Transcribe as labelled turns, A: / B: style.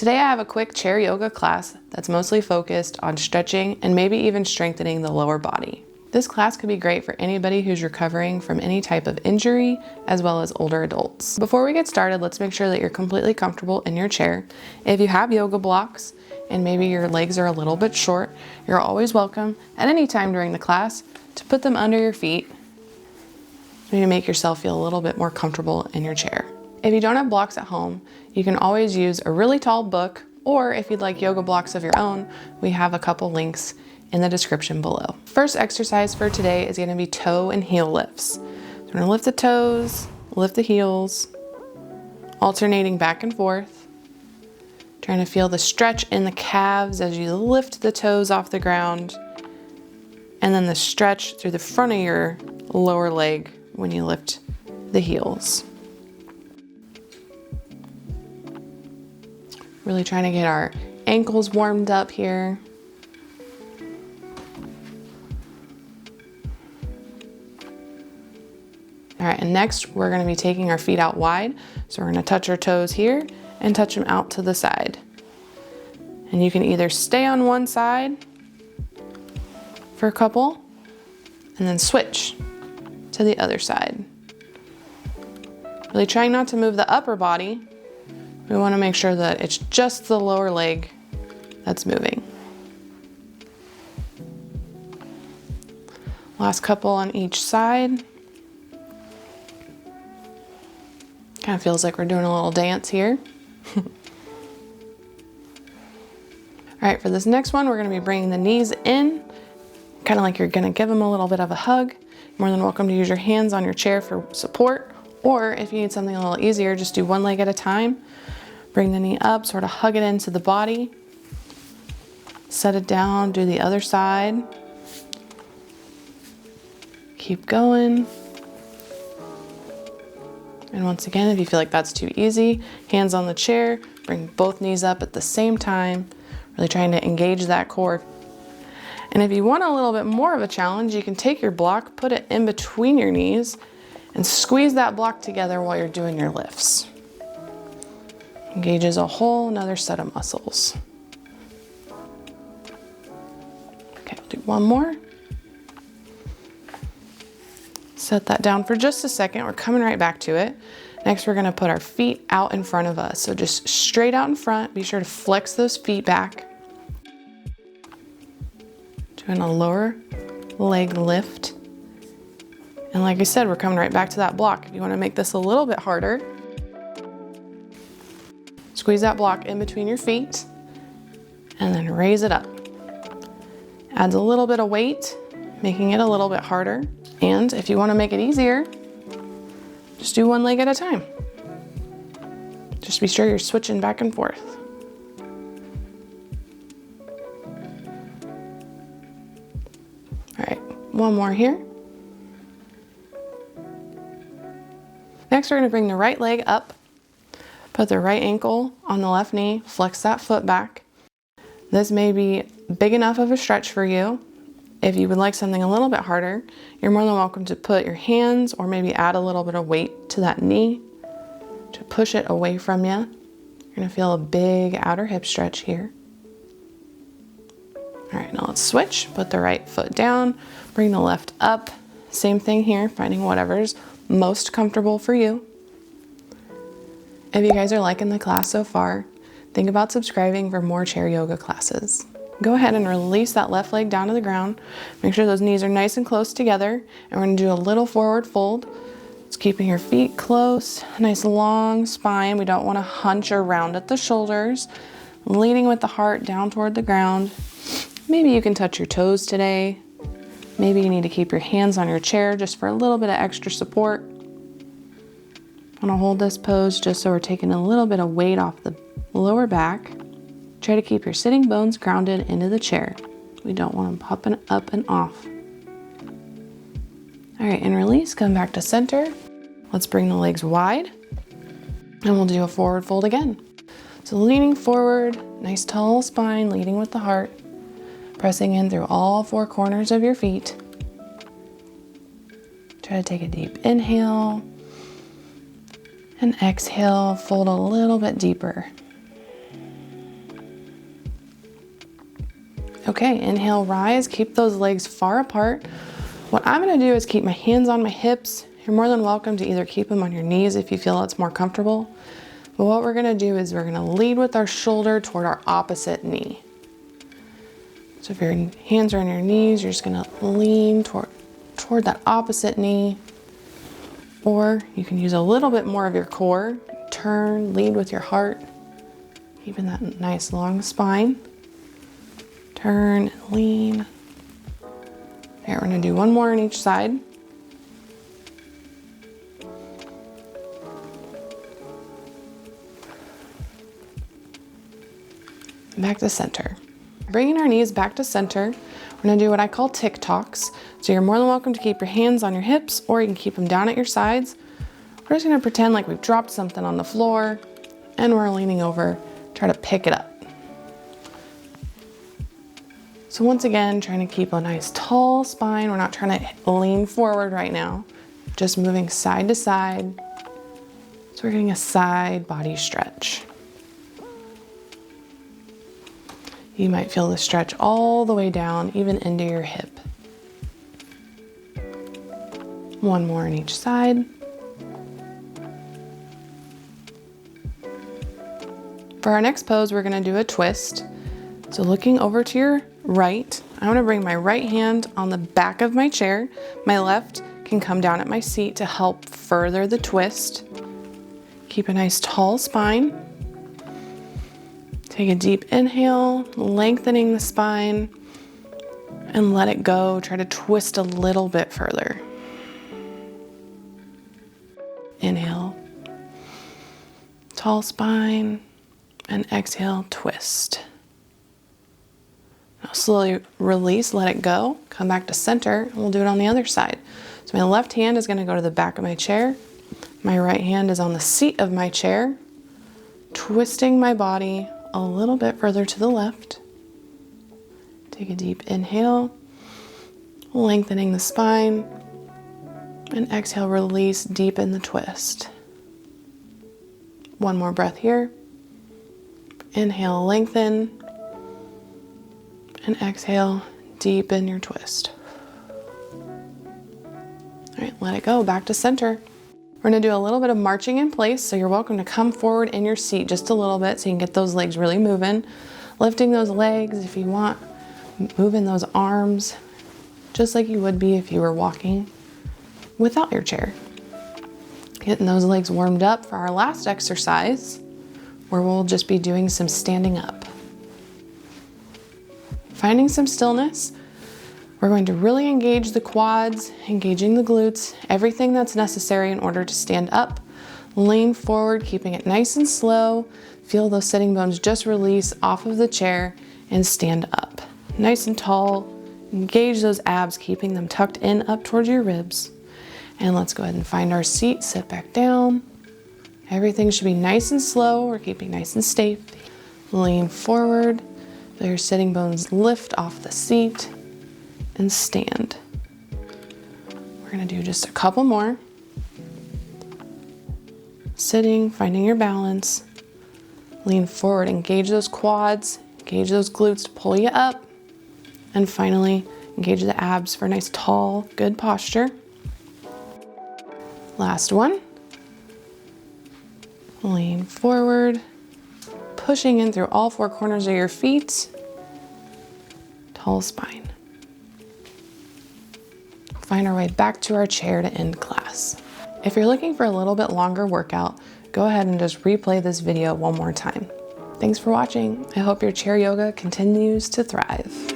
A: Today I have a quick chair yoga class that's mostly focused on stretching and maybe even strengthening the lower body. This class could be great for anybody who's recovering from any type of injury, as well as older adults. Before we get started, let's make sure that you're completely comfortable in your chair. If you have yoga blocks and maybe your legs are a little bit short, you're always welcome at any time during the class to put them under your feet to make yourself feel a little bit more comfortable in your chair. If you don't have blocks at home, you can always use a really tall book, or if you'd like yoga blocks of your own, we have a couple links in the description below. First exercise for today is gonna be toe and heel lifts. So we're gonna lift the toes, lift the heels, alternating back and forth. Trying to feel the stretch in the calves as you lift the toes off the ground, and then the stretch through the front of your lower leg when you lift the heels. Really trying to get our ankles warmed up here. All right, and next we're gonna be taking our feet out wide. So we're gonna touch our toes here and touch them out to the side. And you can either stay on one side for a couple and then switch to the other side. Really trying not to move the upper body. We wanna make sure that it's just the lower leg that's moving. Last couple on each side. Kind of feels like we're doing a little dance here. All right, for this next one, we're gonna be bringing the knees in, kind of like you're gonna give them a little bit of a hug. More than welcome to use your hands on your chair for support, or if you need something a little easier, just do one leg at a time. Bring the knee up, sort of hug it into the body. Set it down, do the other side. Keep going. And once again, if you feel like that's too easy, hands on the chair, bring both knees up at the same time, really trying to engage that core. And if you want a little bit more of a challenge, you can take your block, put it in between your knees, and squeeze that block together while you're doing your lifts. Engages a whole another set of muscles. Okay, I'll do one more. Set that down for just a second. We're coming right back to it. Next, we're gonna put our feet out in front of us. So just straight out in front. Be sure to flex those feet back. Doing a lower leg lift. And like I said, we're coming right back to that block. If you wanna make this a little bit harder, squeeze that block in between your feet and then raise it up. Adds a little bit of weight, making it a little bit harder. And if you want to make it easier, just do one leg at a time. Just be sure you're switching back and forth. All right, one more here. Next, we're going to bring the right leg up, put the right ankle on the left knee, flex that foot back. This may be big enough of a stretch for you. If you would like something a little bit harder, you're more than welcome to put your hands or maybe add a little bit of weight to that knee to push it away from you. You're gonna feel a big outer hip stretch here. All right, now let's switch. Put the right foot down, bring the left up. Same thing here, finding whatever's most comfortable for you. If you guys are liking the class so far, think about subscribing for more chair yoga classes. Go ahead and release that left leg down to the ground. Make sure those knees are nice and close together. And we're gonna do a little forward fold. It's keeping your feet close, nice long spine. We don't wanna hunch or round at the shoulders. Leaning with the heart down toward the ground. Maybe you can touch your toes today. Maybe you need to keep your hands on your chair just for a little bit of extra support. I'm gonna hold this pose just so we're taking a little bit of weight off the lower back. Try to keep your sitting bones grounded into the chair. We don't want them popping up and off. All right, and release, come back to center. Let's bring the legs wide and we'll do a forward fold again. So leaning forward, nice tall spine, leading with the heart, pressing in through all four corners of your feet. Try to take a deep inhale and exhale, fold a little bit deeper. Okay, inhale, rise, keep those legs far apart. What I'm gonna do is keep my hands on my hips. You're more than welcome to either keep them on your knees if you feel it's more comfortable. But what we're gonna do is we're gonna lead with our shoulder toward our opposite knee. So if your hands are on your knees, you're just gonna lean toward that opposite knee. Or you can use a little bit more of your core. Turn, lead with your heart, keeping that nice long spine. Turn, lean. Okay, we're gonna do one more on each side. Back to center. Bringing our knees back to center, we're gonna do what I call TikToks. So you're more than welcome to keep your hands on your hips, or you can keep them down at your sides. We're just gonna pretend like we've dropped something on the floor and we're leaning over, try to pick it up. So once again, trying to keep a nice tall spine. We're not trying to lean forward right now, just moving side to side. So we're getting a side body stretch. You might feel the stretch all the way down, even into your hip. One more on each side. For our next pose, we're gonna do a twist. So looking over to your right, I'm gonna bring my right hand on the back of my chair. My left can come down at my seat to help further the twist. Keep a nice tall spine. Take a deep inhale, lengthening the spine, and let it go. Try to twist a little bit further. Inhale, tall spine, and exhale, twist. Now slowly release, let it go. Come back to center, and we'll do it on the other side. So my left hand is gonna go to the back of my chair. My right hand is on the seat of my chair, twisting my body a little bit further to the left. Take a deep inhale, lengthening the spine, and exhale, release, deepen the twist. One more breath here. Inhale, lengthen, and exhale, deepen your twist. All right, let it go, back to center. We're gonna do a little bit of marching in place, so you're welcome to come forward in your seat just a little bit so you can get those legs really moving. Lifting those legs if you want, moving those arms, just like you would be if you were walking without your chair. Getting those legs warmed up for our last exercise, where we'll just be doing some standing up. Finding some stillness. We're going to really engage the quads, engaging the glutes, everything that's necessary in order to stand up. Lean forward, keeping it nice and slow. Feel those sitting bones just release off of the chair and stand up. Nice and tall. Engage those abs, keeping them tucked in up towards your ribs. And let's go ahead and find our seat, sit back down. Everything should be nice and slow. We're keeping nice and safe. Lean forward. Feel your sitting bones lift off the seat. And stand. We're gonna do just a couple more. Sitting, finding your balance. Lean forward, engage those quads, engage those glutes to pull you up. And finally, engage the abs for a nice tall, good posture. Last one. Lean forward, pushing in through all four corners of your feet. Tall spine. Find our way back to our chair to end class. If you're looking for a little bit longer workout, go ahead and just replay this video one more time. Thanks for watching. I hope your chair yoga continues to thrive.